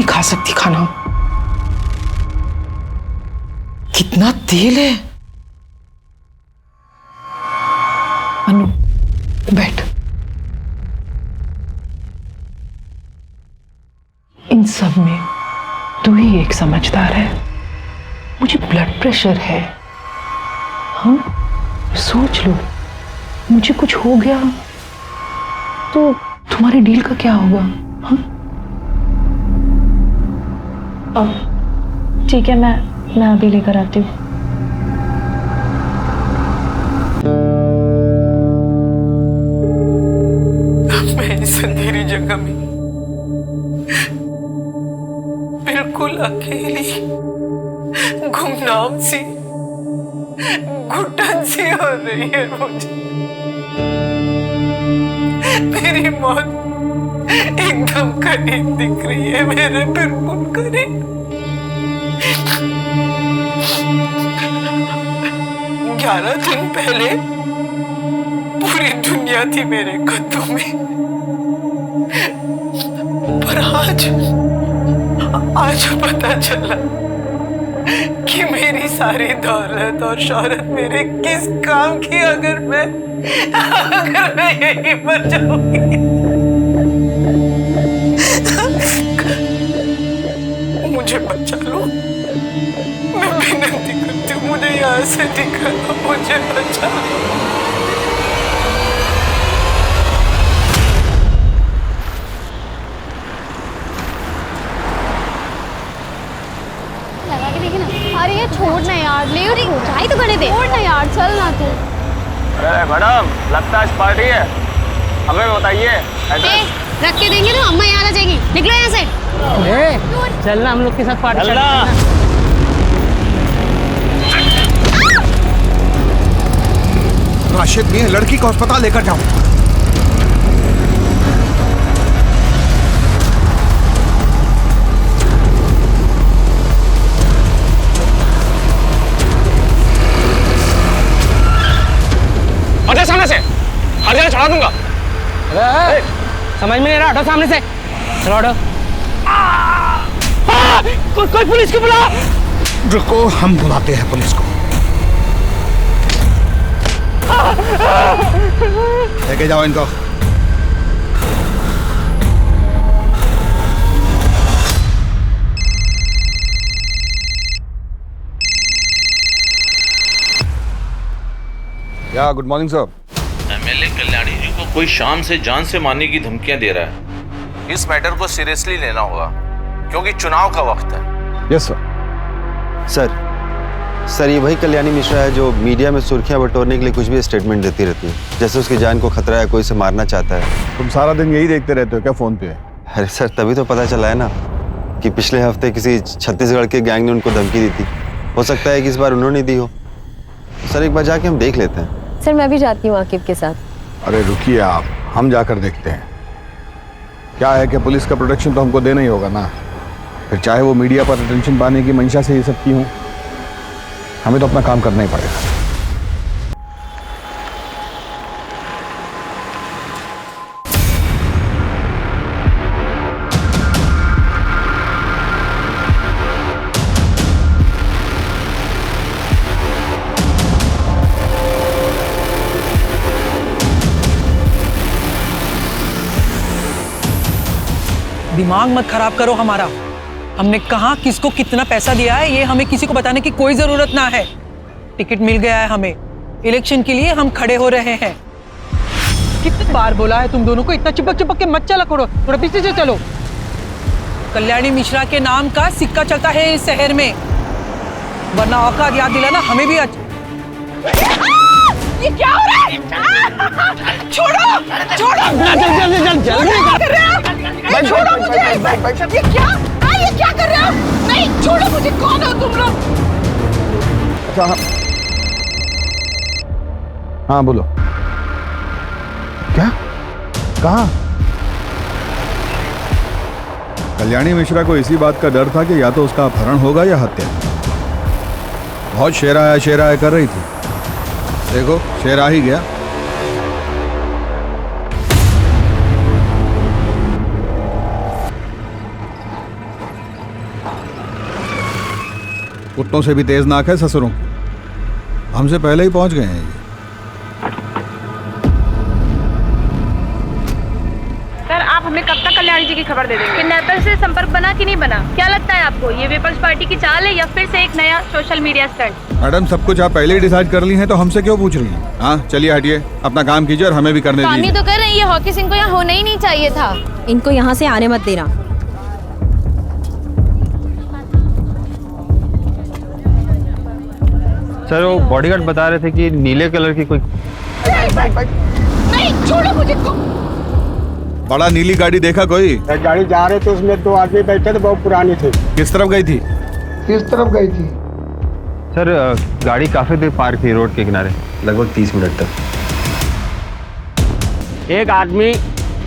खा सकती खाना। कितना तेल है। अनु बैठ। इन सब में तू ही एक समझदार है। मुझे ब्लड प्रेशर है। हाँ, सोच लो, मुझे कुछ हो गया तो तुम्हारे डील का क्या होगा? हाँ? ठीक है, मैं अभी लेकर आती हूँ। मैं इस अंधेरी जगह में बिल्कुल अकेली, गुमनाम सी, घुटन सी हो रही है मुझे। मेरी मौत एकदम करीब दिख रही है, मेरे बिल्कुल करीब। 11 दिन पहले पूरी दुनिया थी मेरे कदमों में, पर आज पता चला कि मेरी सारी दौलत और शोहरत मेरे किस काम की, अगर मैं यहीं पर जाऊंगी। मुझे बचा लो, मैं विनती करती हूँ, मुझे यहाँ से निकालो, मुझे बचा लो। लगा के देखी ना। अरे ये छोड़ ना यार, ले रही हो चाहे तो खड़े दे। छोड़ ना यार, चल ना तू। अरे मैडम, लगता है पार्टी है, हमें बताइए। रख के देंगे ना, अम्मा यहाँ आ जाएगी। निकलो यहाँ से। चलना हम लोग के साथ पार्टी चलना। राशिद मियां, लड़की को अस्पताल लेकर जाओ। हटो सामने से, हर जगह चढ़ा दूंगा। समझ में नहीं रहा, हटो सामने से। चलो हटो। कोई पुलिस को बुला। रुको, हम बुलाते हैं पुलिस को। लेके जाओ इनको। या good morning sir. MLA Kalyani ji को कोई शाम से जान से मारने की धमकियां दे रहा है। इस मैटर को सीरियसली लेना होगा क्योंकि चुनाव का वक्त है। Yes sir. सर ये वही कल्याणी मिश्रा है जो मीडिया में सुर्खियां बटोरने के लिए कुछ भी स्टेटमेंट देती रहती है, जैसे उसकी जान को खतरा है, कोई से मारना चाहता है। तुम सारा दिन यही देखते रहते हो क्या फोन पे? अरे सर, तभी तो पता चला है ना कि पिछले हफ्ते किसी छत्तीसगढ़ के गैंग ने उनको धमकी दी थी। हो सकता है कि इस बार उन्होंने दी हो। सर एक बार जाके हम देख लेते हैं। सर मैं भी जाती हूँ आकिब के साथ। अरे रुकिए आप, हम जाकर देखते हैं। क्या है कि पुलिस का प्रोटेक्शन तो हमको देना ही होगा ना, फिर चाहे वो मीडिया पर अटेंशन पाने की मंशा से ये सब की हो, हमें तो अपना काम करना ही पड़ेगा। दिमाग मत खराब करो हमारा। हमने कहा किसको कितना पैसा दिया है, ये हमें किसी को बताने की कोई जरूरत ना है। टिकट मिल गया है हमें, इलेक्शन के लिए हम खड़े हो रहे हैं। कितनी बार बोला है तुम दोनों को, इतना चिपक चिपक के मत चला करो, थोड़ा पीछे से चलो। कल्याणी मिश्रा के नाम का सिक्का चलता है इस शहर में, वरना औकात याद दिलाना हमें भी। ये क्या हो रहा है? छोड़ो छोड़ो, छोड़ो मुझे। ये क्या कर रहे हो? नहीं छोड़ो मुझे। कौन हो तुम लोग? अच्छा हाँ बोलो। क्या? कहाँ? कल्याणी मिश्रा को इसी बात का डर था कि या तो उसका अपहरण होगा या हत्या। बहुत शेरा कर रही थी, देखो शेर आ ही गया। कुत्तों से भी तेज नाक है ससुरों की। हमसे पहले ही पहुंच गए हैं ये। सर आप हमें कब तक कल्याणी जी की खबर दे देंगे? किडनैपर से संपर्क बना कि नहीं बना? क्या लगता है आपको, ये विपक्ष पार्टी की चाल है या फिर से एक नया सोशल मीडिया स्टंट? मैडम, सब कुछ आप पहले ही डिसाइड कर ली हैं तो हमसे क्यों पूछ रही हैं? हाँ, चलिए हटिए, अपना काम कीजिए और हमें भी करने काम ही दीजिए। तो कर रही है, हॉकी सिंह को यहाँ होना ही नहीं चाहिए था। इनको यहाँ से आने मत देना। सर वो बॉडीगार्ड बता रहे थे कि नीले कलर की कोई नहीं, छोड़ो मुझे। बड़ा नीली गाड़ी देखा कोई? गाड़ी जा रहे थे, उसमें 2 आदमी बैठे थे, बहुत पुरानी थी। किस तरफ गई थी? किस तरफ गई थी? सर गाड़ी काफी देर पार्क थी रोड के किनारे, लगभग 30 मिनट तक। एक आदमी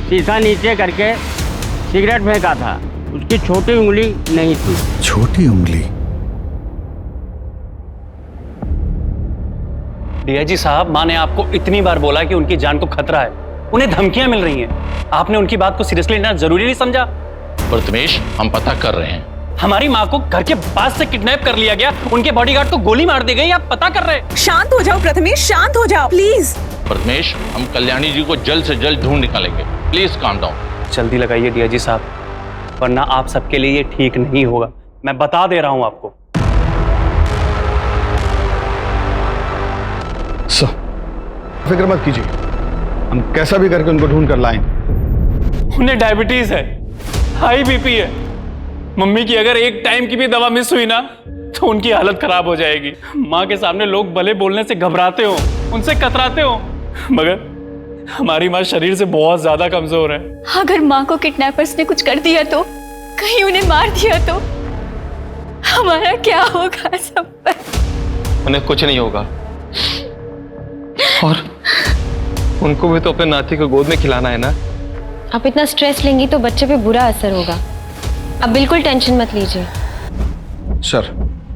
शीशा नीचे करके सिगरेट फेंका था, उसकी छोटी उंगली नहीं थी। छोटी उंगली? डीआईजी साहब, माँ ने आपको इतनी बार बोला कि उनकी जान को खतरा है, उन्हें धमकियां मिल रही हैं। आपने उनकी बात को सीरियसली लेना जरूरी नहीं समझा? प्रथमेश, हम पता कर रहे हैं। हमारी माँ को घर के पास से किडनैप कर लिया गया, उनके बॉडीगार्ड को गोली मार दी गई, आप पता कर रहे हैं। शांत हो जाओ प्रथमेश, शांत हो जाओ प्लीज। प्रथमेश, हम कल्याणी जी को जल्द से जल्द ढूंढ निकालेंगे। Please calm down. जल्दी लगाइए डीआईजी साहब, वरना आप सबके लिए ये ठीक नहीं होगा, मैं बता दे रहा हूँ आपको। फिक्र मत कीजिए, हम कैसा भी करके उनको ढूंढ कर लाएंगे। उन्हें डायबिटीज है, हाई बीपी है, मम्मी की अगर एक टाइम की भी दवा मिस हुई ना तो उनकी हालत खराब हो जाएगी। माँ के सामने लोग भले बोलने से घबराते हो, उनसे कतराते हो, मगर हमारी माँ शरीर से बहुत ज्यादा कमजोर है। अगर माँ को किडनैपर्स ने कुछ कर दिया तो, कहीं उन्हें मार दिया तो हमारा क्या होगा सब पर? उन्हें कुछ नहीं होगा, और उनको भी तो अपने नाती को गोद में खिलाना है ना। आप इतना स्ट्रेस लेंगी तो बच्चे पे बुरा असर होगा। अब बिल्कुल टेंशन मत लीजिए। सर,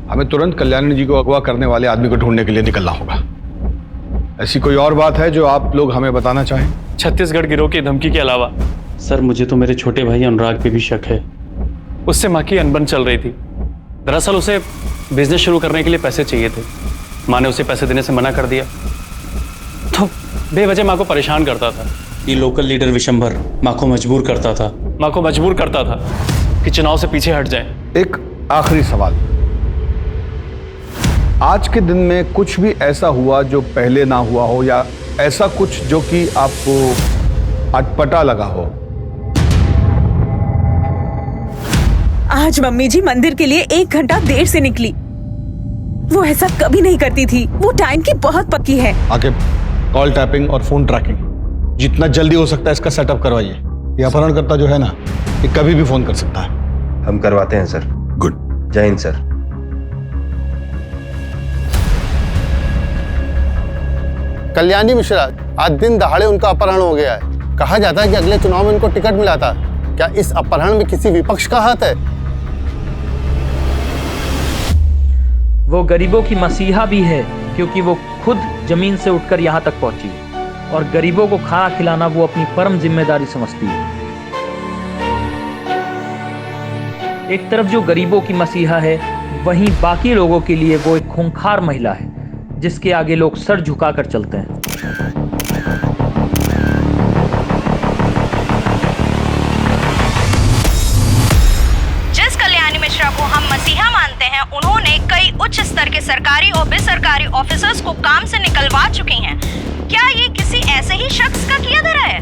हमें तुरंत कल्याणी जी को अगवा करने वाले आदमी को ढूंढने के लिए निकलना होगा। ऐसी कोई और बात है जो आप लोग हमें बताना चाहें? छत्तीसगढ़ गिरोह की धमकी के अलावा सर, मुझे तो मेरे छोटे भाई अनुराग पे भी शक है। उससे माँ की अनबन चल रही थी। दरअसल उसे बिजनेस शुरू करने के लिए पैसे चाहिए थे। माँ ने उसे पैसे देने से मना कर दिया, तो बेवजह माँ को परेशान करता था। ये लोकल लीडर विशंभर माँ को मजबूर करता था कि चुनाव से पीछे हट जाए। एक आखिरी सवाल, आज के दिन में कुछ भी ऐसा हुआ जो पहले ना हुआ हो, या ऐसा कुछ जो कि आपको अटपटा लगा हो? आज मम्मी जी मंदिर के लिए 1 घंटा देर से निकली। वो ऐसा कभी नहीं करती थी, वो टाइम की बहुत पक्की है। आगे कॉल टैपिंग और फोन ट्रैकिंग जितना जल्दी हो सकता है इसका सेटअप करवाइए। ये अपहरणकर्ता जो है ना, ये कभी भी फोन कर सकता है। हम करवाते हैं सर। गुड। जय हिंद सर। कल्याणी मिश्रा, आज दिन दहाड़े उनका अपहरण हो गया है। कहा जाता है कि अगले चुनाव में उनको टिकट मिला था। क्या इस अपहरण में किसी विपक्ष का हाथ है? वो गरीबों की मसीहा भी है, क्योंकि वो खुद जमीन से उठकर यहाँ तक पहुंची और गरीबों को खाना खिलाना वो अपनी परम जिम्मेदारी समझती है। एक तरफ जो गरीबों की मसीहा है, वहीं बाकी लोगों के लिए वो एक खूंखार महिला है, जिसके आगे लोग सर झुकाकर चलते हैं। जिस कल्याणी मिश्रा को हम मसीहा मानते हैं, उन्होंने कई उच्च स्तर के सरकारी और बेसरकारी ऑफिसर्स को काम से निकलवा चुकी हैं। क्या ये किसी ऐसे ही शख्स का किया धरा है?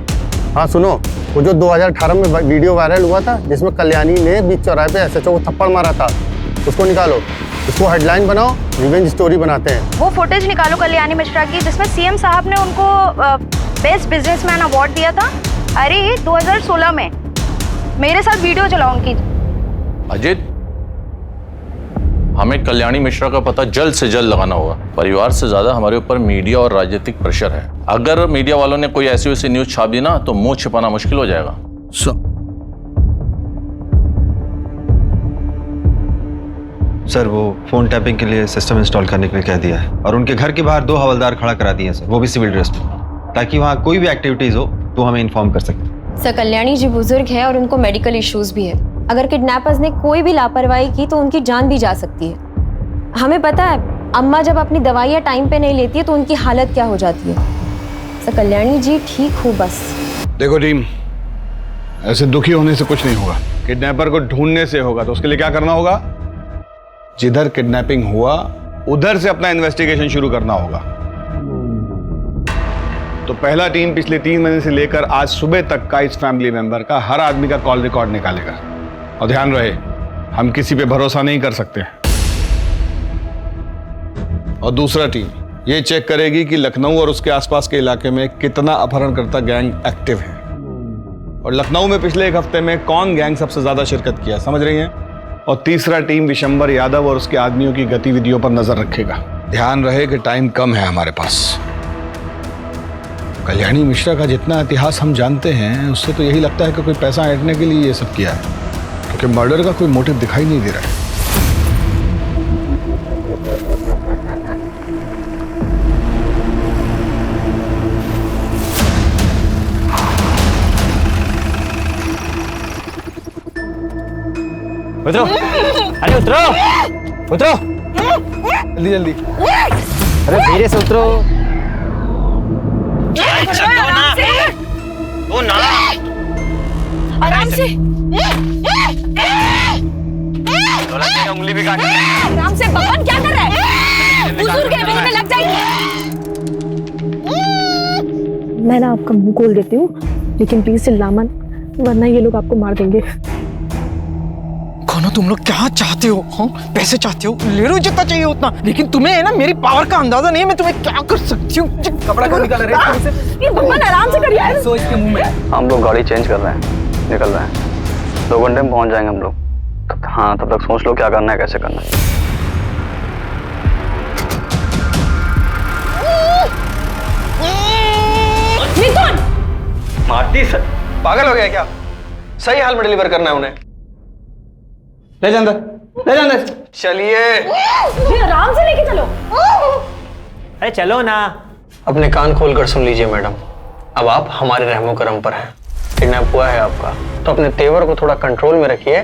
हाँ सुनो, वो जो 2018 में वीडियो वायरल हुआ था जिसमें कल्याणी ने बीच चौराहे पे एसएचओ को थप्पड़ मारा था, उसको निकालो, उसको हेडलाइन बनाओ, रिवेंज स्टोरी बनाते हैं। वो फुटेज निकालो कल्याणी मिश्रा की, जिसमें सीएम साहब ने उनको बेस्ट बिजनेसमैन अवार्ड दिया था। अरे ये 2016 में। मेरे साथ वीडियो चलाओ उनकी। अजित, हमें कल्याणी मिश्रा का पता जल्द से जल्द लगाना होगा। परिवार से ज्यादा हमारे ऊपर मीडिया और राजनीतिक प्रेशर है। अगर मीडिया वालों ने कोई ऐसी वैसी न्यूज छाप दी ना, तो मुंह छिपाना मुश्किल हो जाएगा। सर, वो फोन टैपिंग के लिए सिस्टम इंस्टॉल करने के लिए कह दिया है, और उनके घर के बाहर 2 हवलदार खड़ा करा दिए हैं सर, वो भी सिविल ड्रेस में, ताकि वहाँ कोई भी एक्टिविटीज हो तो हमें इन्फॉर्म कर सकें। सर, कल्याणी जी बुजुर्ग है और उनको मेडिकल इश्यूज भी है। अगर किडनैपर्स ने कोई भी लापरवाही की तो उनकी जान भी जा सकती है। हमें पता है अम्मा जब अपनी दवाइयाँ टाइम पे नहीं लेती है तो उनकी हालत क्या हो जाती है। तो कल्याणी जी ठीक हो बस। देखो टीम, ऐसे दुखी होने से कुछ नहीं होगा। किडनैपर को ढूंढने से होगा। तो उसके लिए क्या करना होगा? जिधर किडनैपिंग हुआ उधर से अपना इन्वेस्टिगेशन शुरू करना होगा। तो पहला टीम पिछले 3 महीने से लेकर आज सुबह तक का इस फैमिली मेंबर का हर आदमी का कॉल रिकॉर्ड निकालेगा। और ध्यान रहे, हम किसी पे भरोसा नहीं कर सकते। और दूसरा टीम ये चेक करेगी कि लखनऊ और उसके आसपास के इलाके में कितना अपहरणकर्ता गैंग एक्टिव है और लखनऊ में पिछले 1 हफ्ते में कौन गैंग सबसे ज्यादा शिरकत किया, समझ रही हैं? और तीसरा टीम विशंबर यादव और उसके आदमियों की गतिविधियों पर नजर रखेगा। ध्यान रहे कि टाइम कम है हमारे पास। कल्याणी मिश्रा का जितना इतिहास हम जानते हैं उससे तो यही लगता है कि कोई पैसा ऐंठने के लिए ये सब किया है, क्योंकि मर्डर का कोई मोटिव दिखाई नहीं दे रहा है। उतरो, अरे उतरो, उतरो, जल्दी जल्दी। अरे धीरे से उतरो। आराम से। उंगली भी काट। आराम से। भगवान क्या कर रहा है? बुजुर्ग है, मेरे में लग जाएगी। मैं ना आपका मुंह खोल देती हूँ, लेकिन प्लीज चिल्ला मत, वरना ये लोग आपको मार देंगे। कौनो तुम लोग क्या चाहते हो? हाँ, पैसे चाहते हो? ले लो जितना चाहिए उतना, लेकिन तुम्हें है ना मेरी पावर का अंदाजा नहीं है। मैं तुम्हें क्या कर सकती हूँ? कपड़ा क्यों निकाल रहे हो? ये भगवान आराम से करिए। सो इसके मुंह में हम लोग गाड़ी चेंज कर रहे हैं, निकल रहे हैं। 2 घंटे में पहुंच जाएंगे हम लोग। हाँ, तब तक सोच लो क्या करना है, कैसे करना है। मारती सर, पागल हो गया क्या? सही हाल में डिलीवर करना है उन्हें। ले जा अंदर, ले जा अंदर। चलिए आराम से लेके चलो। अरे चलो ना। अपने कान खोलकर सुन लीजिए मैडम, अब आप हमारे रहमो करम पर हैं। किडनैप हुआ है आपका, तो अपने तेवर को थोड़ा कंट्रोल में रखिए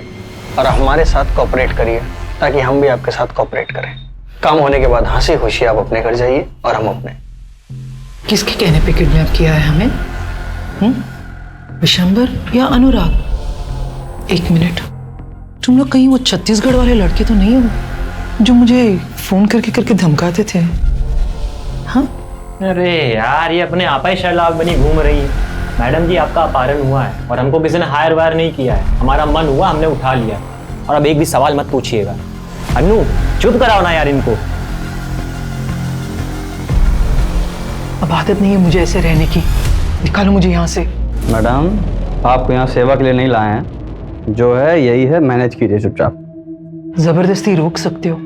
और हमारे साथ कोऑपरेट करिए, ताकि हम भी आपके साथ कोऑपरेट करें। काम होने के बाद हंसी खुशी आप अपने घर जाइए और हम अपने। किसके कहने पे किडनैप किया है हमें? विशंबर या अनुराग? 1 मिनट, तुम लोग कहीं वो छत्तीसगढ़ वाले लड़के तो नहीं हो जो मुझे फोन करके धमकाते थे? हाँ? अरे यार, ये अपने आपा ही शर्लाग बनी घूम रही है। मैडम जी, आपका अपहरण हुआ है और हमको किसी ने हायर वायर नहीं किया है। हमारा मन हुआ, हमने उठा लिया। और अब एक भी सवाल मत पूछिएगा। अन्नू, चुप कराओ ना यार इनको। अब आदत नहीं है मुझे ऐसे रहने की। निकालो मुझे यहाँ से। मैडम, आपको यहाँ सेवा के लिए नहीं लाए हैं, जो है यही है, मैनेज कीजिए चुपचाप। जबरदस्ती रोक सकते हो,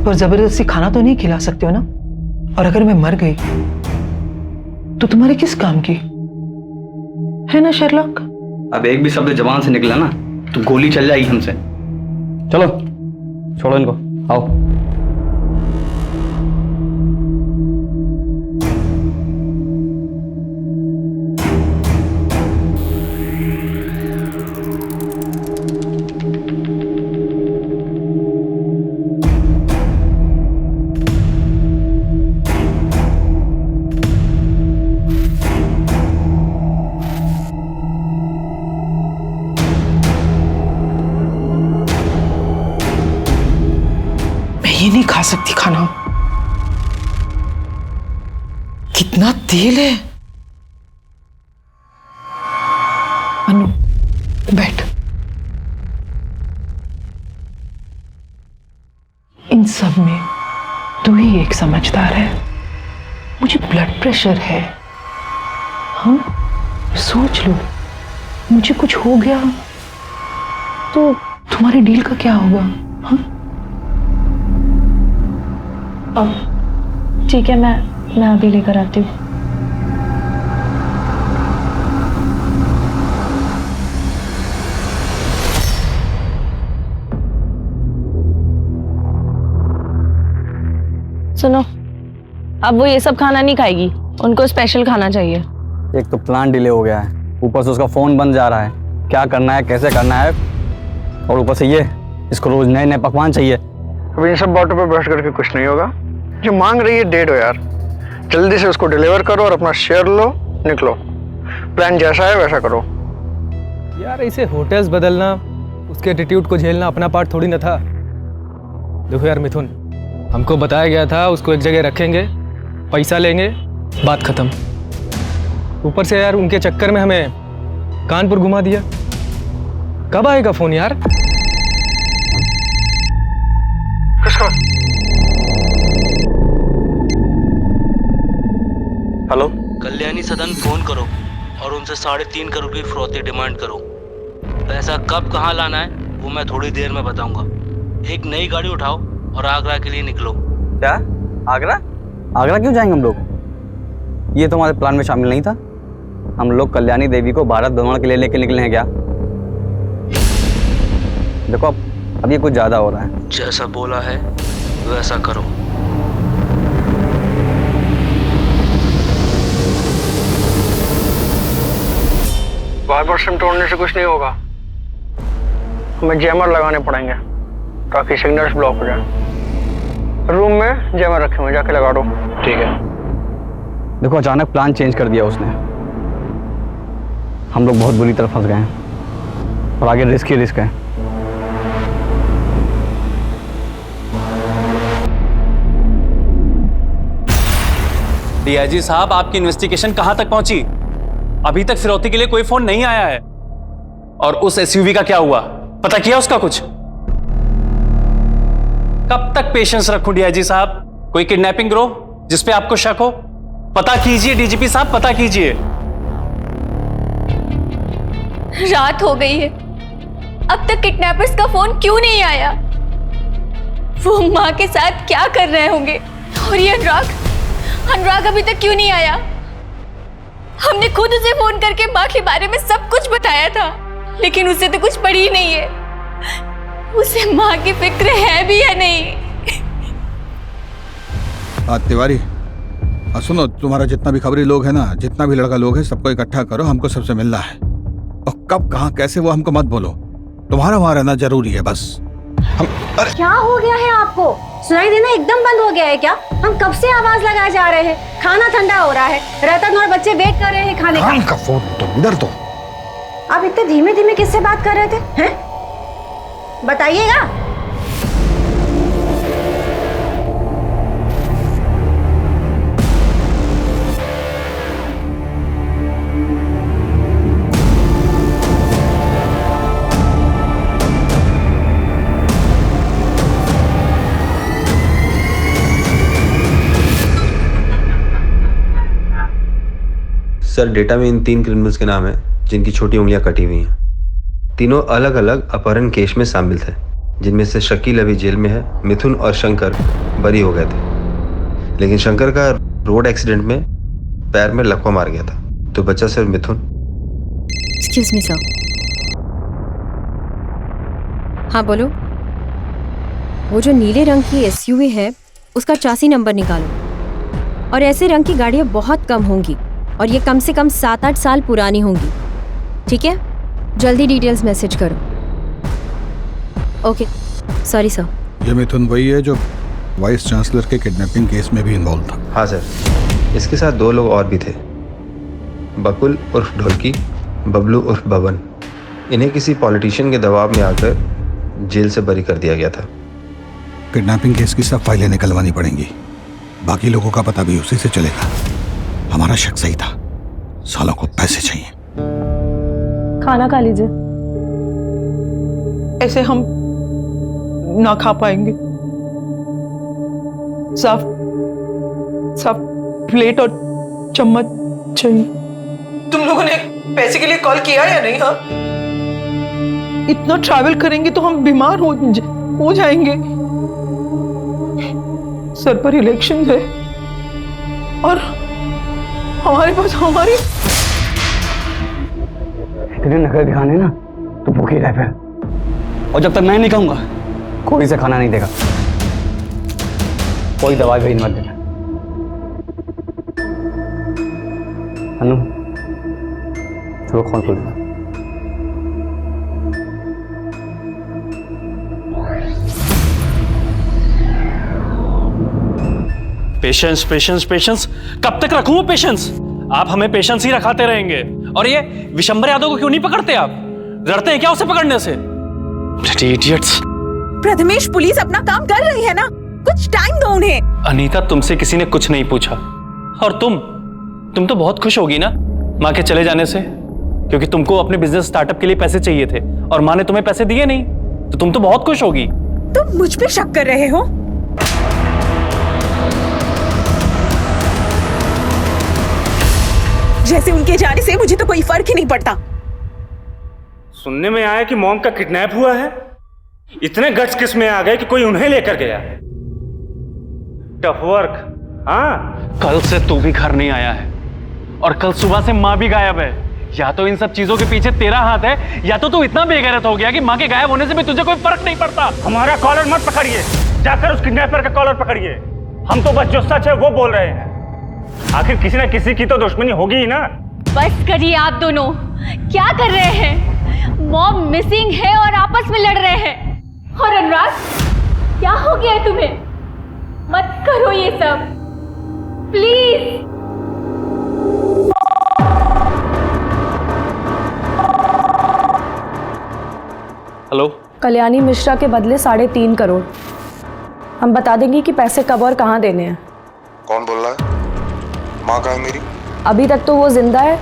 पर जबरदस्ती खाना तो नहीं खिला सकते हो ना। और अगर मैं मर गई तो तुम्हारे किस काम की है ना शेरलॉक? अब एक भी शब्द जबान से निकला ना तो गोली चल जाएगी हमसे। चलो छोड़ो इनको, आओ। ये नहीं खा सकती खाना। कितना तेल है। अनु, बैठ। इन सब में तू ही एक समझदार है। मुझे ब्लड प्रेशर है। हाँ, सोच लो, मुझे कुछ हो गया तो तुम्हारे डील का क्या होगा? हाँ, ठीक है, मैं अभी लेकर आती हूँ। सुनो, अब वो ये सब खाना नहीं खाएगी, उनको स्पेशल खाना चाहिए। एक तो प्लान डिले हो गया है, ऊपर से उसका फोन बंद जा रहा है। क्या करना है, कैसे करना है, और ऊपर से ये इसको रोज नए नए पकवान चाहिए। अब इन सब बातों पे बहस करके कुछ नहीं होगा। जो मांग रही है दे दो यार, जल्दी से उसको डिलीवर करो और अपना शेयर लो, निकलो। प्लान जैसा है वैसा करो। यार इसे होटल्स बदलना, उसके एटीट्यूड को झेलना अपना पार्ट थोड़ी ना था। देखो यार मिथुन, हमको बताया गया था उसको एक जगह रखेंगे, पैसा लेंगे, बात खत्म। ऊपर से यार उनके चक्कर में हमें कानपुर घुमा दिया। कब आएगा फोन यार? किसका? हेलो, कल्याणी सदन फोन करो और उनसे 3.5 करोड़ की फिरौती डिमांड करो। पैसा कब कहाँ लाना है वो मैं थोड़ी देर में बताऊंगा। एक नई गाड़ी उठाओ और आगरा के लिए निकलो। क्या? आगरा? आगरा क्यों जाएंगे हम लोग? ये तो हमारे प्लान में शामिल नहीं था। हम लोग कल्याणी देवी को भारत भ्रमण के लिए लेके निकले हैं क्या? देखो अब ये कुछ ज्यादा हो रहा है। जैसा बोला है वैसा करो। बार बार सिम तोड़ने से कुछ नहीं होगा। हमें जैमर लगाने पड़ेंगे ताकि सिग्नल्स ब्लॉक हो जाए। रूम में जैमर रखे हुए, जाके लगा दो। ठीक है। देखो अचानक प्लान चेंज कर दिया उसने। हम लोग बहुत बुरी तरह फंस गए हैं और आगे रिस्क ही रिस्क है। डीआईजी साहब, आपकी इन्वेस्टिगेशन कहां तक पहुंची? अभी तक फिरौती के लिए कोई फोन नहीं आया है। और उस एसयूवी का क्या हुआ? पता किया उसका कुछ? कब तक पेशेंस रखूं डीआईजी साहब? कोई किडनैपिंग गिरोह जिस पे आपको शक हो? पता कीजिए डीजीपी साहब, पता कीजिए। रात हो गई है, अब तक किडनैपर्स का फोन क्यों नहीं आया? वो माँ के साथ क्या कर रहे होंगे? और ये अनुराग अभी तक क्यों नहीं आया? हमने खुद उसे फोन करके माँ के बारे में सब कुछ बताया था, लेकिन उसे तो कुछ पड़ी ही नहीं है। उसे माँ की फिक्र है भी या नहीं? तिवारी, सुनो, तुम्हारा जितना भी खबरी लोग है ना, जितना भी लड़का लोग है, सबको इकट्ठा करो, हमको सबसे मिलना है। और कब कहाँ कैसे वो हमको मत बोलो, तुम्हारा वहां रहना जरूरी है बस। क्या हो गया है आपको? सुनाई देना एकदम बंद हो गया है क्या? हम कब से आवाज लगाए जा रहे हैं। खाना ठंडा हो रहा है, रतन और बच्चे वेट कर रहे हैं खाने का। फोन तो इधर तो। आप इतने धीमे धीमे किससे बात कर रहे थे? हैं? बताइएगा। सर, डेटा में इन 3 क्रिमिनल्स के नाम हैं जिनकी छोटी उंगलियां कटी हुई हैं। तीनों अलग अलग अपहरण केस में शामिल थे, जिनमें से शकील अभी जेल में है। मिथुन और शंकर बरी हो गए थे, लेकिन शंकर का रोड एक्सीडेंट में पैर में लकवा मार गया था, तो बचा सिर्फ मिथुन। Excuse me sir. हाँ बोलो। वो जो नीले रंग की एसयूवी है उसका चासी नंबर निकालो। और ऐसे रंग की गाड़ियाँ बहुत कम होंगी और ये कम से कम 7-8 साल पुरानी होंगी। ठीक है, जल्दी डिटेल्स मैसेज करो। Okay, sorry sir. ये मिथुन वही है जो वाइस चांसलर के किडनैपिंग केस में भी इन्वॉल्व था? हाँ सर, इसके साथ 2 लोग और भी थे, बकुल उर्फ ढोलकी, बबलू उर्फ बबन। इन्हें किसी पॉलिटिशियन के दबाव में आकर जेल से बरी कर दिया गया था। किडनैपिंग केस की सब फाइलें निकलवानी पड़ेंगी, बाकी लोगों का पता भी उसी से चलेगा। हमारा शक सही था, सालों को पैसे चाहिए। खाना खा लीजिए। ऐसे हम ना खा पाएंगे। साफ साफ प्लेट और चम्मच चाहिए। तुम लोगों ने पैसे के लिए कॉल किया या नहीं? हाँ, इतना ट्रैवल करेंगे तो हम बीमार हो जाएंगे। सर पर इलेक्शन है और हमारे पास हमारी इतने नखरे दिखाने ना तो भूखी रह फिर। और जब तक मैं नहीं कहूंगा कोई से खाना नहीं देगा। कोई दवाई भी मत देना। अनु, चलो खोल खोल। पेशेंस पेशेंस पेशेंस, कब तक रखूं पेशेंस? आप हमें पेशेंस ही रखाते रहेंगे। और ये विशंबर यादव को क्यों नहीं पकड़ते आप? डरते हैं क्या उसे पकड़ने से? इडियट्स। प्रथमेश, पुलिस अपना काम कर रही है ना, कुछ टाइम दो उन्हें। अनीता, तुमसे किसी ने कुछ नहीं पूछा। और तुम तो बहुत खुश होगी ना माँ के चले जाने से, क्योंकि तुमको अपने बिजनेस स्टार्टअप के लिए पैसे चाहिए थे और माँ ने तुम्हें पैसे दिए नहीं, तो तुम तो बहुत खुश होगी। तुम मुझ पे शक कर रहे हो? जैसे उनके जाने से मुझे तो कोई फर्क ही नहीं पड़ता। सुनने में आया कि मॉम का किडनैप हुआ है। इतने गट्स किस में आ गए कि कोई उन्हें लेकर गया। Tough work. हाँ, कल से तू भी घर नहीं आया है और कल सुबह से माँ भी गायब है। या तो इन सब चीजों के पीछे तेरा हाथ है, या तो तू इतना बेगैरत हो गया कि माँ के गायब होने से भी तुझे कोई फर्क नहीं पड़ता। हमारा कॉलर मत पकड़िए, जाकर उस किडनैपर का कॉलर पकड़िए। हम तो बस जो सच है वो बोल रहे हैं। आखिर किसी न किसी की तो दुश्मनी होगी ही ना। बस करिए आप दोनों, क्या कर रहे हैं? मॉम मिसिंग है और आपस में लड़ रहे हैं। और अनुराग, क्या हो गया है तुम्हें? मत करो ये सब, प्लीज। हेलो, कल्याणी मिश्रा के बदले 3.5 करोड़। हम बता देंगे कि पैसे कब और कहाँ देने हैं। कौन बोल रहा है? माँ कहाँ है मेरी? अभी तक तो वो जिंदा है,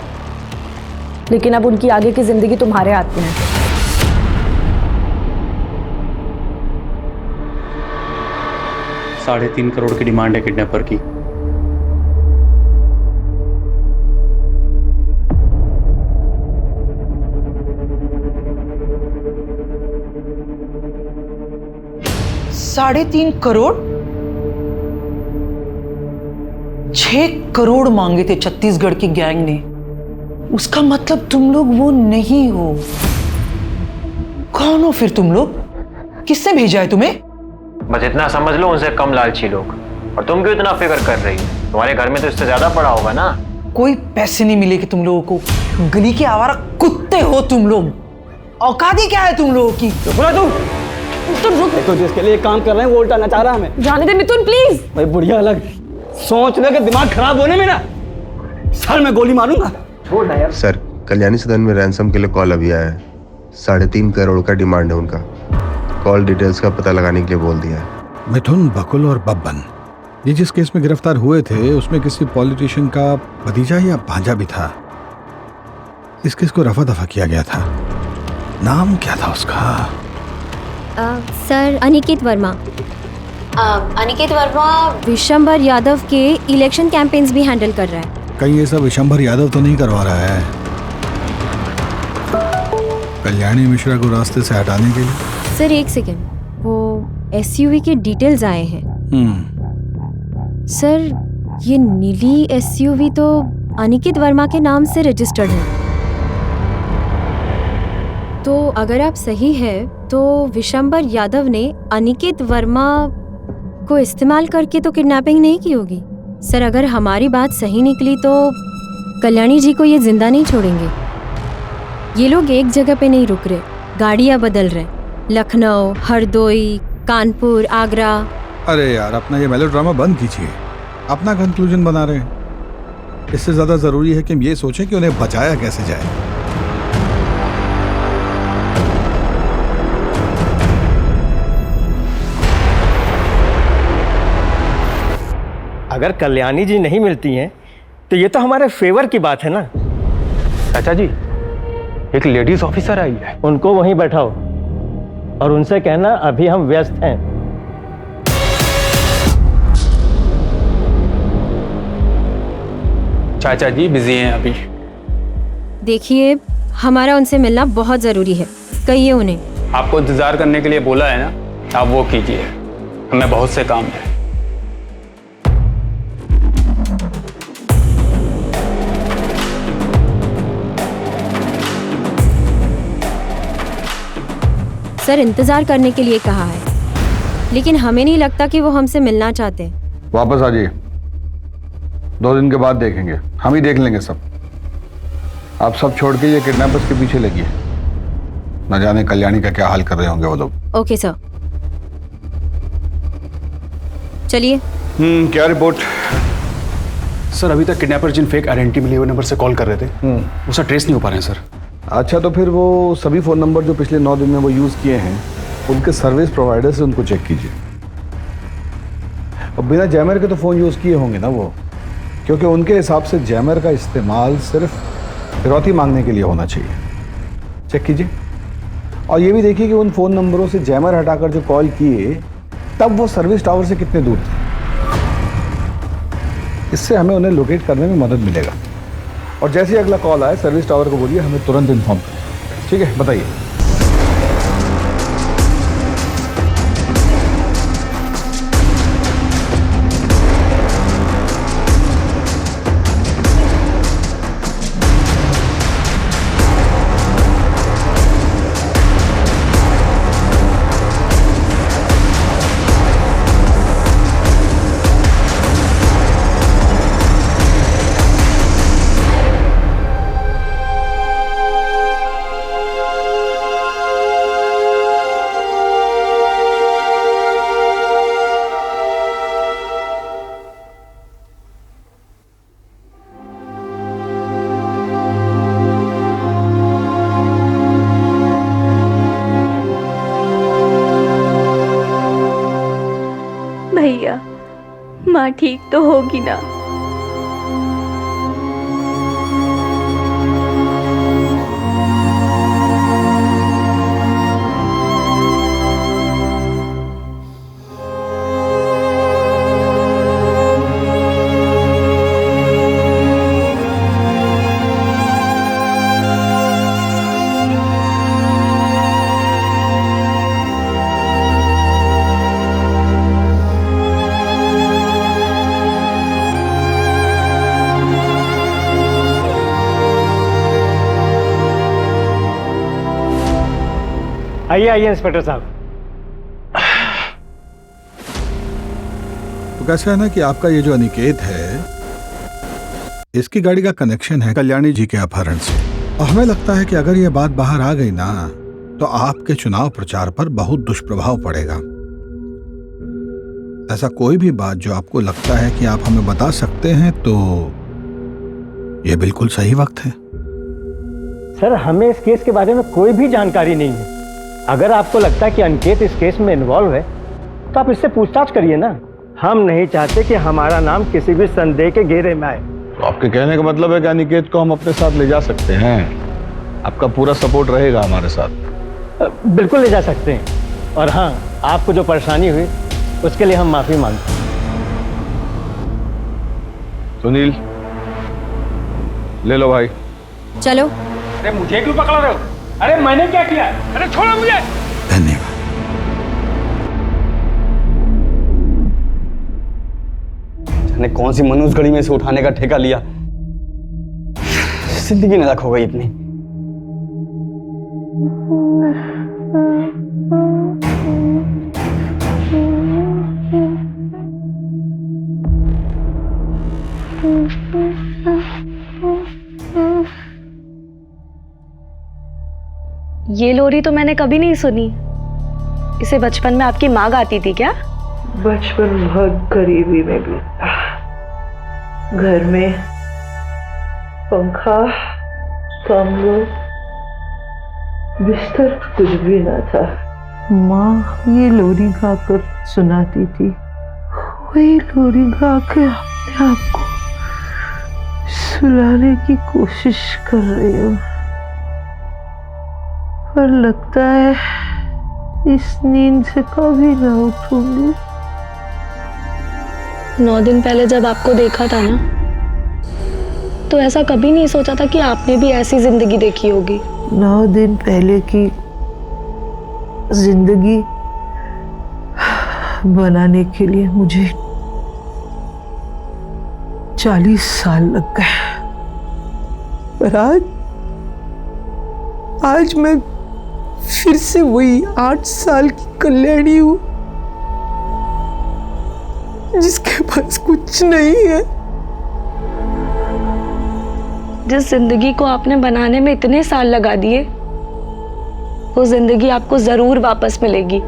लेकिन अब उनकी आगे की जिंदगी तुम्हारे हाथ में है। $3.5 करोड़ की डिमांड है किडनैपर की। $3.5 करोड़? 6 करोड़ मांगे थे छत्तीसगढ़ की गैंग ने। उसका मतलब तुम लोग वो नहीं हो। कौन हो फिर तुम लोग? किसने भेजा है तुम्हें? बस इतना समझ लो, उनसे कम लालची लोग। और तुम क्यों इतना फिक्र कर रही हो? तुम्हारे घर में तो इससे ज्यादा पड़ा होगा ना। कोई पैसे नहीं मिलेंगे तुम लोगों को। गली के आवारा कुत्ते हो तुम लोग। औकात ही क्या है तुम लोगों की? मिथुन रुक। तो जिसके लिए काम कर रहे हैं वो उल्टा नचा रहा है हमें। जाने दे मिथुन, प्लीज। भाई बुढ़िया अलग सोचने के दिमाग खराब होने में ना सर में गोली मारूंगा। छोड़ ना यार। सर, कल्याणी सदन में रैंसम के लिए कॉल अभी आया है। 3.5 करोड़ का डिमांड है उनका। कॉल डिटेल्स का पता लगाने के लिए बोल दिया है। मिथुन, बकुल और बब्बन, ये जिस केस में गिरफ्तार हुए थे उसमें किसी पॉलिटिशियन का भतीजा या भांजा भी था। इस केस को रफा दफा किया गया था। नाम क्या था उसका? सर, अनिकेत वर्मा। अनिकेत वर्मा विशंबर यादव के इलेक्शन कैंपेन्स भी हैंडल कर रहा है। कहीं ये सब विशंबर यादव तो नहीं करवा रहा है कल्याणी मिश्रा को रास्ते से हटाने के लिए? सर एक सेकेंड, वो एसयूवी के डिटेल्स आए हैं। सर, ये नीली एसयूवी तो अनिकेत वर्मा के नाम से रजिस्टर्ड है। तो अगर आप सही है तो विशंबर यादव ने अनिकेत वर्मा को इस्तेमाल करके तो किडनैपिंग नहीं की होगी। सर, अगर हमारी बात सही निकली तो कल्याणी जी को ये जिंदा नहीं छोड़ेंगे। ये लोग एक जगह पे नहीं रुक रहे, गाड़ियाँ बदल रहे। लखनऊ, हरदोई, कानपुर, आगरा। अरे यार, अपना ये मेलोड्रामा बंद कीजिए। अपना कंक्लूजन बना रहे हैं। इससे ज्यादा जरूरी है कि हम ये सोचें कि उन्हें बचाया कैसे जाए। अगर कल्याणी जी नहीं मिलती हैं तो ये तो हमारे फेवर की बात है ना। चाचा जी, एक लेडीज ऑफिसर आई है, उनको वहीं बैठाओ और उनसे कहना अभी हम व्यस्त हैं। चाचा जी बिजी हैं अभी। देखिए, हमारा उनसे मिलना बहुत जरूरी है, कहिए उन्हें। आपको इंतजार करने के लिए बोला है ना, आप वो कीजिए, हमें बहुत से काम है। सर, इंतजार करने के लिए कहा है, लेकिन हमें नहीं लगता कि वो हमसे मिलना चाहते हैं। वापस आ जाइए, 2 दिन के बाद देखेंगे, हम ही देख लेंगे सब। आप सब छोड़ के ये किडनैपर्स के पीछे लगिए। न जाने कल्याणी का क्या हाल कर रहे होंगे वो लोग। ओके सर, चलिए। क्या रिपोर्ट? सर अभी तक किडनैपर जिन फेक आइडेंटिटी मिले हुए नंबर से कॉल कर रहे थे वो सर ट्रेस नहीं हो पा रहे हैं सर। अच्छा, तो फिर वो सभी फ़ोन नंबर जो पिछले 9 दिन में वो यूज़ किए हैं उनके सर्विस प्रोवाइडर से उनको चेक कीजिए। अब बिना जैमर के तो फ़ोन यूज़ किए होंगे ना वो, क्योंकि उनके हिसाब से जैमर का इस्तेमाल सिर्फ फिरौती मांगने के लिए होना चाहिए। चेक कीजिए और ये भी देखिए कि उन फ़ोन नंबरों से जैमर हटाकर जो कॉल किए तब वो सर्विस टावर से कितने दूर थे। इससे हमें उन्हें लोकेट करने में मदद मिलेगा। और जैसे ही अगला कॉल आए सर्विस टावर को बोलिए हमें तुरंत इन्फॉर्म करें। ठीक है, बताइए। भैया माँ ठीक तो होगी ना? आइए आइए इंस्पेक्टर साहब। तो कैसा है ना कि आपका ये जो अनिकेत है इसकी गाड़ी का कनेक्शन है कल्याणी जी के अपहरण से, और हमें लगता है कि अगर ये बात बाहर आ गई ना तो आपके चुनाव प्रचार पर बहुत दुष्प्रभाव पड़ेगा। ऐसा कोई भी बात जो आपको लगता है कि आप हमें बता सकते हैं तो ये बिल्कुल सही वक्त है। सर हमें इस केस के बारे में कोई भी जानकारी नहीं है। अगर आपको लगता है कि अनिकेत इस केस में इन्वॉल्व है तो आप इससे पूछताछ करिए ना। हम नहीं चाहते कि हमारा नाम किसी भी संदेह के घेरे में आए। तो आपके कहने का मतलब है कि अनिकेत को हम अपने साथ ले जा सकते हैं? आपका पूरा सपोर्ट रहेगा हमारे साथ? बिल्कुल ले जा सकते हैं। और हाँ, आपको जो परेशानी हुई उसके लिए हम माफी मांगते हैं। सुनील ले लो भाई। चलो। अरे मुझे क्यों पकड़ा रहे हो? अरे मैंने क्या किया? अरे छोड़ो मुझे। धन्यवाद। जाने कौन सी मनुष्य घड़ी में से उठाने का ठेका लिया, जिंदगी नरक हो गई इतनी। ये लोरी तो मैंने कभी नहीं सुनी। इसे बचपन में आपकी माँ गाती थी क्या? बचपन बहुत गरीबी में बीता। घर में पंखा, कमरा, बिस्तर कुछ भी ना था। माँ ये लोरी गाकर सुनाती थी। वही लोरी गा के अपने आप को सुलाने की कोशिश कर रही हूँ, पर लगता है इस नींद से कभी ना उठूंगी। 9 दिन पहले जब आपको देखा था ना, तो ऐसा कभी नहीं सोचा था कि आपने भी ऐसी जिंदगी देखी होगी। 9 दिन पहले की जिंदगी बनाने के लिए मुझे 40 साल लग गए, पर आज मैं फिर से वही 8 साल की कल्याणी हूँ जिसके पास कुछ नहीं है। जिस जिंदगी को आपने बनाने में इतने साल लगा दिए, वो जिंदगी आपको जरूर वापस मिलेगी।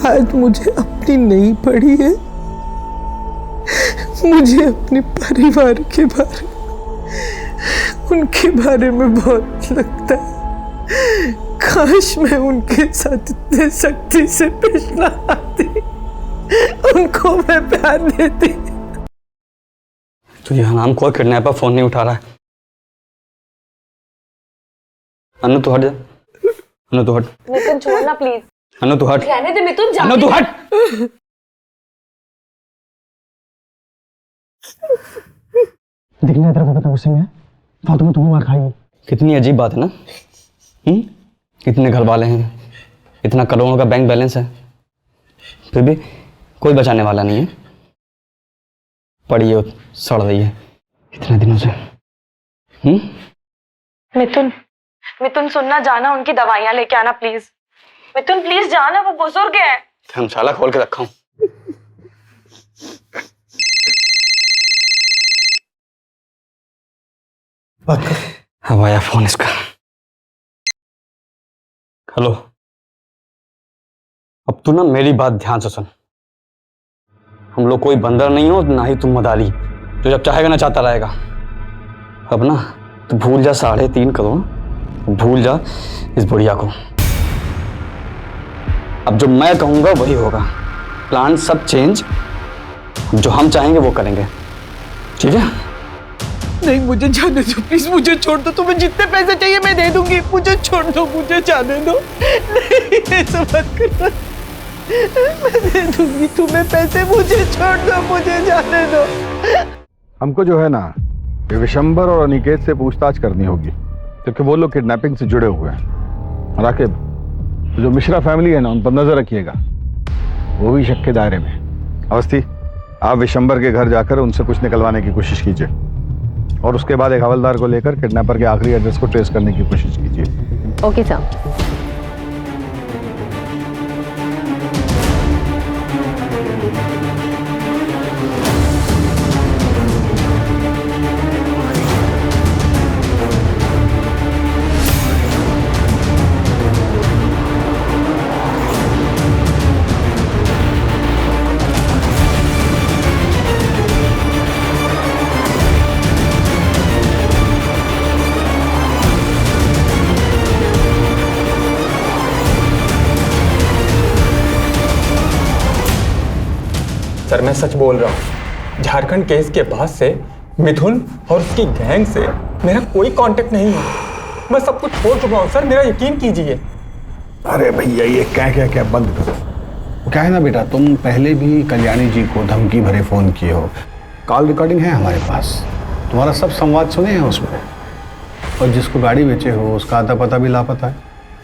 आज मुझे अपनी नहीं पड़ी है, मुझे अपने परिवार के बारे उनके बारे में बहुत लगता है। काश मैं उनके साथ इतने सख्ती से पेश न आती, उनको मैं प्यार देती। तो ये हराम खोर किडनैपर फोन नहीं उठा रहा है। अनु तू हट जा, अनु तू हट। मिथुन छोड़ना प्लीज। अनु तू हट, रहने दे मिथुन, अनु तू हट। दिखने तेरे को पता गुस्से में फालतू में तुम्हें मार खाएगी। कितनी अजीब बात है ना। कितने घर वाले हैं, इतना करोड़ों का बैंक बैलेंस है, फिर भी कोई बचाने वाला नहीं है। पड़ी है, सड़ रही है इतने दिनों से। मिथुन, मिथुन सुनना, जाना उनकी दवाइयां लेके आना प्लीज। मिथुन प्लीज जाना, वो बुजुर्ग है। धर्मशाला खोल के रखा हूं। अब आया फोन इसका। हेलो, अब तू ना मेरी बात ध्यान से सुन। हम लोग कोई बंदर नहीं हो, ना ही तुम मदारी जो जब चाहेगा ना चाहता रहेगा। अब ना तू भूल जा 3.5 करोड़, भूल जा इस बुढ़िया को। अब जो मैं कहूंगा वही होगा। प्लान सब चेंज, जो हम चाहेंगे वो करेंगे, ठीक है? नहीं, मुझे जाने दो प्लीज, मुझे छोड़ दो। तुम्हें जितने पैसे चाहिए मैं दे दूंगी, मुझे छोड़ दो, मुझे जाने दो। नहीं, ऐसा मत करना, मैं दे दूंगी तुम्हें पैसे, मुझे छोड़ दो, मुझे जाने दो। हमको जो है ना, ये विशंबर और अनिकेत से पूछताछ करनी होगी, क्योंकि वो लोग किडनैपिंग से जुड़े हुए हैं। राकिब, जो मिश्रा फैमिली है ना, उन पर नजर रखिएगा, वो भी शक के दायरे में। अवस्थी, आप विशंबर के घर जाकर उनसे कुछ निकलवाने की कोशिश कीजिए, और उसके बाद एक हवलदार को लेकर किडनैपर के आखिरी एड्रेस को ट्रेस करने की कोशिश कीजिए। Okay sir. सर मैं सच बोल रहा हूँ, झारखंड केस के बाद से मिथुन और उसकी गैंग से मेरा कोई कांटेक्ट नहीं है। मैं सब कुछ छोड़ चुका हूँ सर, मेरा यकीन कीजिए। अरे भैया, ये क्या बंद करो। क्या है ना बेटा, तुम पहले भी कल्याणी जी को धमकी भरे फोन किए हो। कॉल रिकॉर्डिंग है हमारे पास, तुम्हारा सब संवाद सुने हैं उसमें। और जिसको गाड़ी बेचे हो उसका आता पता भी लापता है।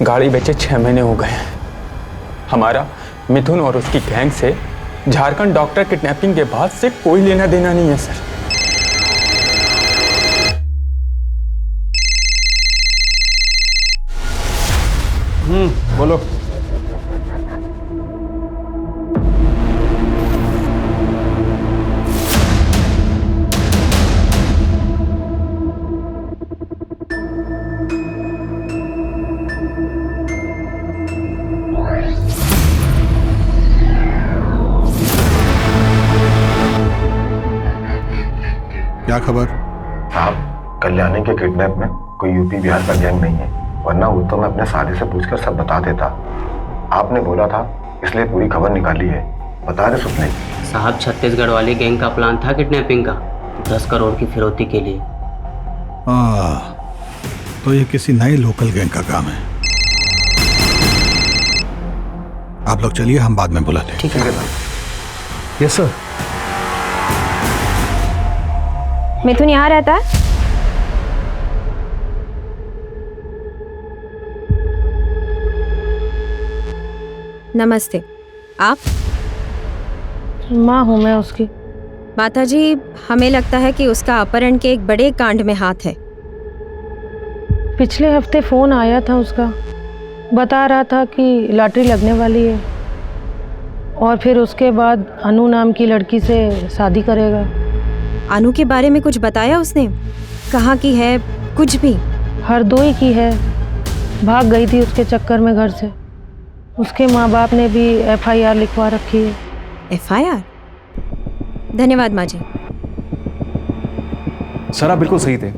गाड़ी बेचे 6 महीने हो गए हैं। हमारा मिथुन और उसकी गैंग से झारखंड डॉक्टर किडनैपिंग के बाद से कोई लेना देना नहीं है सर। बोलो। क्या खबर? साहब, कल्याणी के किडनैप में कोई यूपी बिहार का गैंग नहीं है, वरना वो तो मैं अपने साथी से पूछकर सब बता देता। आपने बोला था इसलिए पूरी खबर निकाली है। बता रहे सुपने साहब, छत्तीसगढ़ वाली गैंग का प्लान था किडनैपिंग का, 10 करोड़ की फिरौती के लिए। तो ये किसी नए लोकल गैंग का काम है। आप लोग चलिए, हम बाद में बुलाते हैं। ठीक है। Yes sir. मिथुन यहाँ रहता है? नमस्ते, आप? माँ हूँ मैं उसकी। माता जी, हमें लगता है कि उसका अपहरण के एक बड़े कांड में हाथ है। पिछले हफ्ते फोन आया था उसका, बता रहा था कि लॉटरी लगने वाली है और फिर उसके बाद अनु नाम की लड़की से शादी करेगा। अनु के बारे में कुछ बताया उसने? कहाँ की है? कुछ भी? हरदोई की है, भाग गई थी उसके चक्कर में घर से। उसके माँ बाप ने भी FIR लिखवा रखी है। FIR? धन्यवाद माँ जी, सर आप बिल्कुल सही थे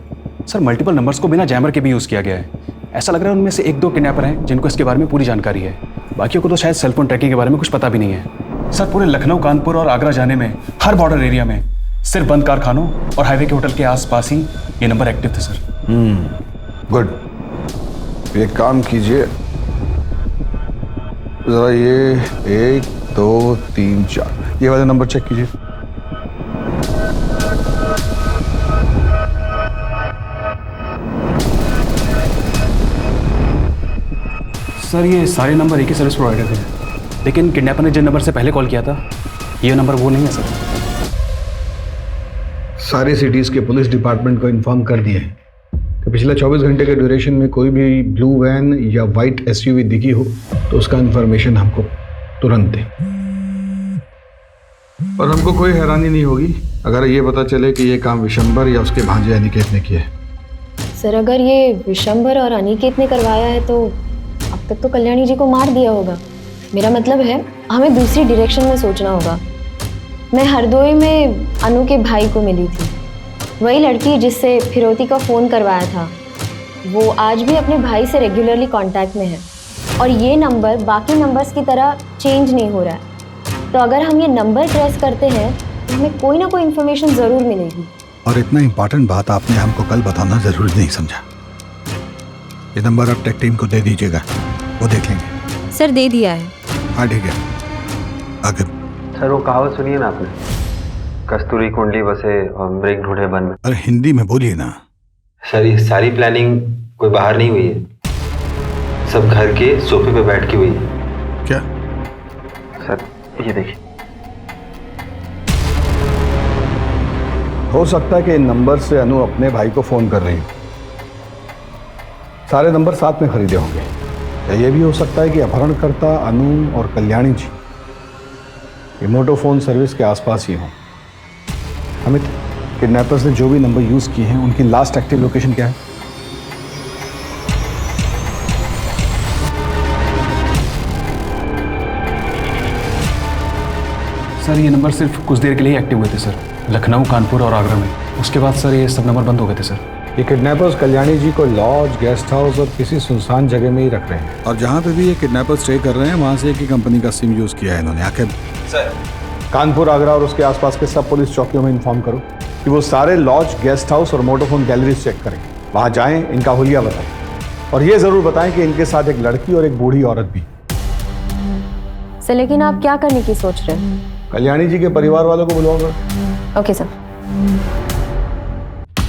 सर, मल्टीपल नंबर्स को बिना जैमर के भी यूज़ किया गया है। ऐसा लग रहा है उनमें से 1-2 किडनैपर हैं जिनको इसके बारे में पूरी जानकारी है, बाकियों को तो शायद सेलफोन ट्रैकिंग के बारे में कुछ पता भी नहीं है। सर पूरे लखनऊ, कानपुर और आगरा जाने में हर बॉर्डर एरिया में सिर्फ बंद कारखानों और हाईवे के होटल के आसपास ही ये नंबर एक्टिव थे सर। गुड। एक काम कीजिए, जरा ये 1, 2, 3, 4 ये वाले नंबर चेक कीजिए। सर ये सारे नंबर एक ही सर्विस प्रोवाइडर थे, लेकिन किडनैपर ने जिन नंबर से पहले कॉल किया था ये नंबर वो नहीं है सर। सारे सिटीज़ के पुलिस डिपार्टमेंट को इन्फॉर्म कर दिए हैं कि पिछले 24 घंटे के ड्यूरेशन में कोई भी ब्लू वैन या वाइट एसयूवी दिखी हो तो उसका इन्फॉर्मेशन हमको तुरंत दें। और हमको कोई हैरानी नहीं होगी अगर ये पता चले कि ये काम विशंबर या उसके भांजे अनिकेत ने किया है। सर अगर ये विशंबर और अनिकेत ने करवाया है तो अब तक तो कल्याणी जी को मार दिया होगा। मेरा मतलब है हमें दूसरी डायरेक्शन में सोचना होगा। मैं हरदोई में अनु के भाई को मिली थी, वही लड़की जिससे फिरौती का फ़ोन करवाया था। वो आज भी अपने भाई से रेगुलरली कांटेक्ट में है और ये नंबर बाकी नंबर्स की तरह चेंज नहीं हो रहा है। तो अगर हम ये नंबर ट्रेस करते हैं तो हमें कोई ना कोई इन्फॉर्मेशन ज़रूर मिलेगी। और इतना इम्पोर्टेंट बात आपने हमको कल बताना जरूरी नहीं समझा। ये नंबर आप टेक टीम को दे दीजिएगा, वो देख लेंगे। सर दे दिया है। हाँ ठीक है, आगे। सर वो कहावत सुनिए ना आपने, कस्तूरी कुंडली बसे और मृग ढूंढे वन में। अरे हिंदी में बोलिए ना। सर ये सारी प्लानिंग कोई बाहर नहीं हुई है, सब घर के सोफे पे बैठ के हुई है। क्या? सर ये देखिए। हो सकता है कि इन नंबर से अनु अपने भाई को फोन कर रही हो। सारे नंबर साथ में खरीदे होंगे। या ये भी हो सकता है कि अपहरणकर्ता अनु और कल्याणी जी ये मोटोफोन सर्विस के आसपास ही हों। अमित, किडनैपर्स ने जो भी नंबर यूज किए हैं उनकी लास्ट एक्टिव लोकेशन क्या है? सर ये नंबर सिर्फ कुछ देर के लिए एक्टिव हुए थे सर, लखनऊ, कानपुर और आगरा में। उसके बाद सर ये सब नंबर बंद हो गए थे सर। ये किडनैपर्स कल्याणी जी को लॉज, गेस्ट हाउस और किसी सुनसान जगह में ही रख रहे हैं। और जहाँ पे भी ये किडनैपर्स स्टे कर रहे हैं वहाँ से एक ही कंपनी का सिम यूज किया है इन्होंने। आखिर सर कानपुर, आगरा और उसके आसपास के सब पुलिस चौकियों में इन्फॉर्म करो कि वो सारे लॉज, गेस्ट हाउस और मोटोफोन गैलरीज चेक करें। वहाँ जाएं, इनका हुलिया बताएं और ये जरूर बताएं कि इनके साथ एक लड़की और एक बूढ़ी औरत भी। सर लेकिन आप क्या करने की सोच रहे हैं? कल्याणी जी के परिवार वालों को बुलवाओगे। Okay sir.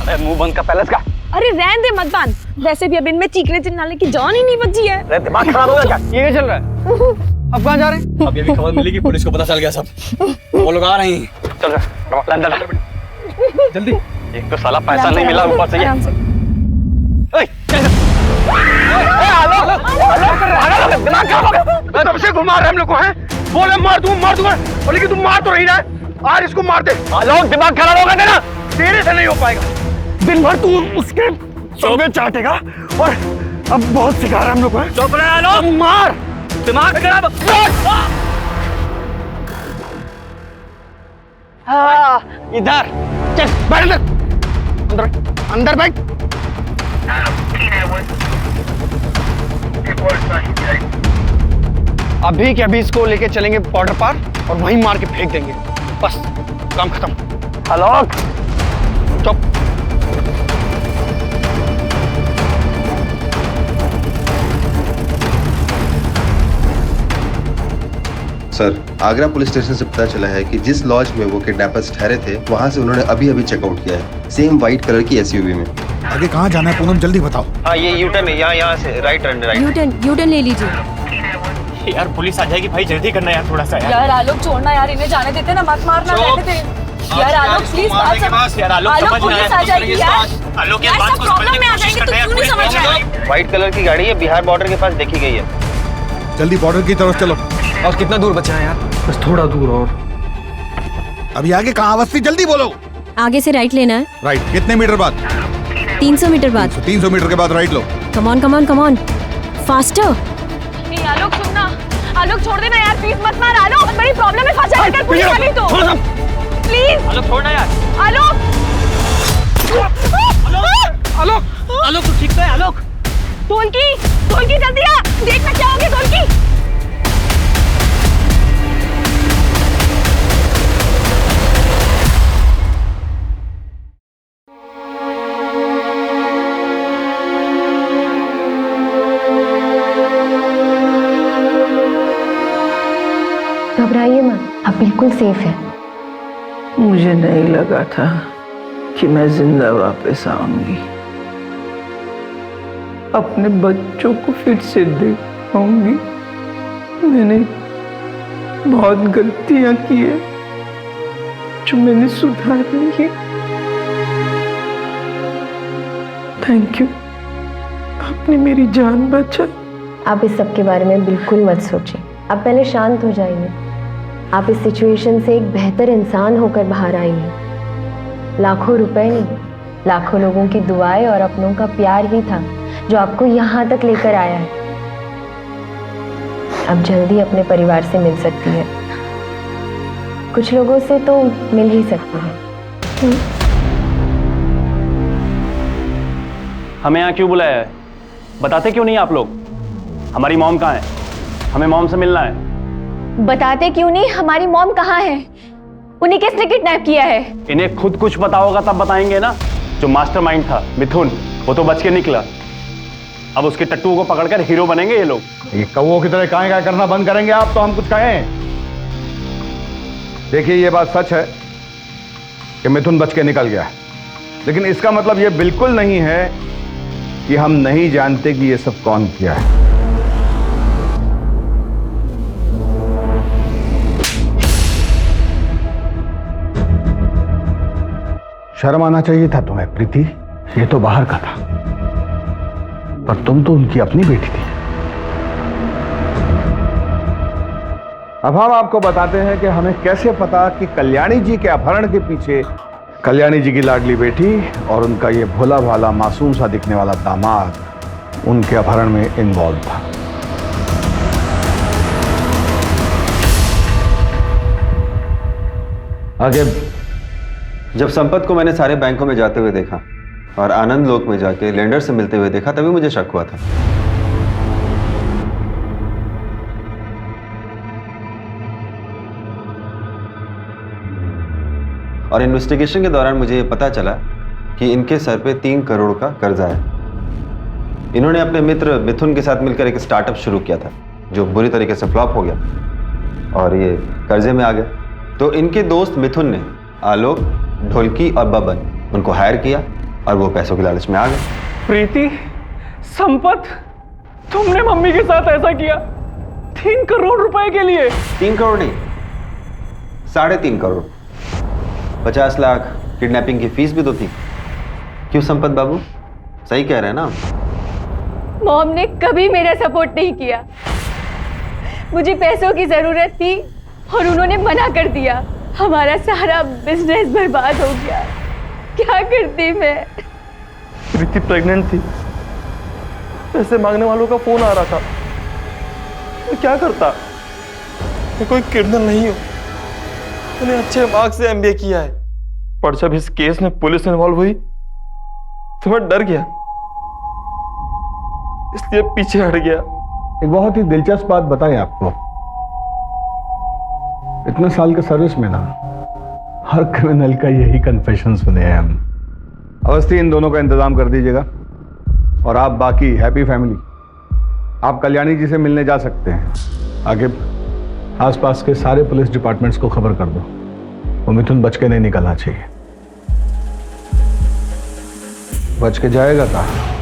अरे मुंह बंद कर पहले इसका। अरे रहने दे मत बांध, वैसे भी अब इनमें चीखने चिल्लाने की जान ही नहीं बची है। अरे दिमाग खराब हो गया क्या? ये क्या चल रहा है? अब कहाँ जा रहे हैं? अब ये भी खबर मिली कि पुलिस को पता चल गया सब, वो लोग आ रहे हैं। चल रहा अंदर जल्दी। एक तो साला पैसा नहीं मिला, ऊपर से ये। दिमाग खराब हो गया। तब से घुमा रहे हम लोग को हैं, बोले मार दूंगा, लेकिन तुम मार तो रही ना। आज इसको मार दे। आलोक दिमाग खराब होगा तेरा, तेरे से नहीं हो पाएगा। दिन भर तू उसके सोगे चाटेगा और अब बहुत सिखा रहा है हम लोग को। चुप रहे आलोक, मार। दिमाग खराब। इधर चल, बैठ अंदर बैठ। अभी के अभी इसको लेके चलेंगे बॉर्डर पार और वहीं मार के फेंक देंगे, बस काम खत्म। आलोक चुप। सर आगरा पुलिस स्टेशन से पता चला है कि जिस लॉज में वो किडनैपर्स ठहरे थे वहां से उन्होंने अभी अभी चेकआउट किया है, सेम व्हाइट कलर की एसयूवी में। आगे कहाँ जाना है पूनम, जल्दी बताओ। हाँ ये यूटर्न है, यहाँ से राइट यूटर्न ले लीजिए। यार पुलिस आ जाएगी भाई, जल्दी करना यार थोड़ा सा। यार आलोक छोड़ना यार, इन्हें जाने देते ना, मत मारना, रहने दे। यार आलोक प्लीज बात समझ। यार आलोक पुलिस आ जाएगी यार। आलोक यार बात को समझने की कोशिश कर रहे हैं। क्यों नहीं समझ रहा है? व्हाइट कलर की गाड़ी है, बिहार बॉर्डर के पास देखी गई है। जल्दी बॉर्डर की तरफ चलो। और कितना दूर बचा है यार? बस थोड़ा दूर और। अभी आगे कहाँ बस्ती, जल्दी बोलो। आगे से राइट लेना है। राइट कितने मीटर बाद? 300 मीटर बाद। 300 मीटर के बाद right low. Come on faster. नहीं आलोक सुनना, आलोक छोड़ देना यार, प्लीज मत मार आलोक, बड़ी प्रॉब्लम है, फंसा लेकर पुलिस आ गई तो। प्लीज आलोक छोड़ना यार। आलोक आलोक आलोक तू ठीक तो है आलोक? ढोलकी ढोलकी जल्दी आ, देखना क्या हो गया ढोलकी। घबराइए मत, आप बिल्कुल सेफ हैं। मुझे नहीं लगा था कि मैं जिंदा वापस आऊंगी, अपने बच्चों को फिर से देख पाऊंगी। मैंने बहुत गलतियां की है जो मैंने सुधारनी है। थैंक यू, आपने मेरी जान बचाई। आप इस सब के बारे में बिल्कुल मत सोचिए, आप पहले शांत हो जाइए। आप इस सिचुएशन से एक बेहतर इंसान होकर बाहर आई हैं। लाखों रुपए नहीं, लाखों लोगों की दुआएं और अपनों का प्यार ही था जो आपको यहाँ तक लेकर आया है। अब जल्दी अपने परिवार से मिल सकती है, कुछ लोगों से तो मिल ही सकती है। हमें यहाँ क्यों बुलाया है? बताते क्यों नहीं आप लोग? हमारी मॉम कहाँ है? हमें मॉम से मिलना है। बताते क्यों नहीं हमारी मॉम कहाँ है? उन्हें किसने किडनैप किया है? इन्हें खुद कुछ पता होगा तब बताएंगे ना। जो मास्टरमाइंड था मिथुन, वो तो बच के निकला। अब उसके टट्टू को पकड़कर हीरो बनेंगे ये लोग। ये कौवों की तरह काहे करना बंद करेंगे आप तो हम कुछ कहें। देखिए ये बात सच है कि मिथुन बच के निकल गया, लेकिन इसका मतलब ये बिल्कुल नहीं है कि हम नहीं जानते कि ये सब कौन किया है। शर्म आना चाहिए था तुम्हें प्रीति, ये तो बाहर का था, पर तुम तो उनकी अपनी बेटी थी। अब हम आपको बताते हैं कि हमें कैसे पता कि कल्याणी जी के अपहरण के पीछे कल्याणी जी की लाडली बेटी और उनका ये भोला भाला मासूम सा दिखने वाला दामाद उनके अपहरण में इन्वॉल्व था। आगे जब संपत को मैंने सारे बैंकों में जाते हुए देखा और आनंद लोक में जाके लेंडर से मिलते हुए देखा, तभी मुझे शक हुआ था। और इन्वेस्टिगेशन के दौरान मुझे पता चला कि इनके सर पे 3 करोड़ का कर्जा है। इन्होंने अपने मित्र मिथुन के साथ मिलकर एक स्टार्टअप शुरू किया था जो बुरी तरीके से फ्लॉप हो गया और ये कर्जे में आ गया। तो इनके दोस्त मिथुन ने आलोक, ढोलकी और बबन उनको हायर किया और वो पैसों के लालच में आ गए। प्रीति, संपत, तुमने मम्मी के साथ ऐसा किया 3 करोड़ रुपए के लिए? 3 करोड़ नहीं, 3.5 करोड़। 50 लाख किडनैपिंग की फीस भी तो थी। क्यों संपत बाबू, सही कह रहे हैं ना? मॉम ने कभी मेरा सपोर्ट नहीं किया। मुझे पैसों की जरूरत थी और उन्होंने मना कर दिया। हमारा सारा बिजनेस बर्बाद हो गया। क्या करती मैं? प्रीति प्रेग्नेंट थी, पैसे मांगने वालों का फोन आ रहा था, मैं क्या करता? मैं कोई क्रिमिनल नहीं हूं, मैंने अच्छे मार्क्स से MBA किया है, पर जब इस केस में पुलिस इन्वॉल्व हुई तो मैं डर गया, इसलिए पीछे हट गया। एक बहुत ही दिलचस्प बात बताएं आपको, इतने साल के सर्विस में ना हर क्रिमिनल का यही कन्फेशन सुने हैं हम। अवस्थी इन दोनों का इंतजाम कर दीजिएगा और आप बाकी हैप्पी फैमिली आप कल्याणी जी से मिलने जा सकते हैं। आगे आसपास के सारे पुलिस डिपार्टमेंट्स को खबर कर दो, वो मिथुन बच के नहीं निकलना चाहिए। बच के जाएगा कहाँ?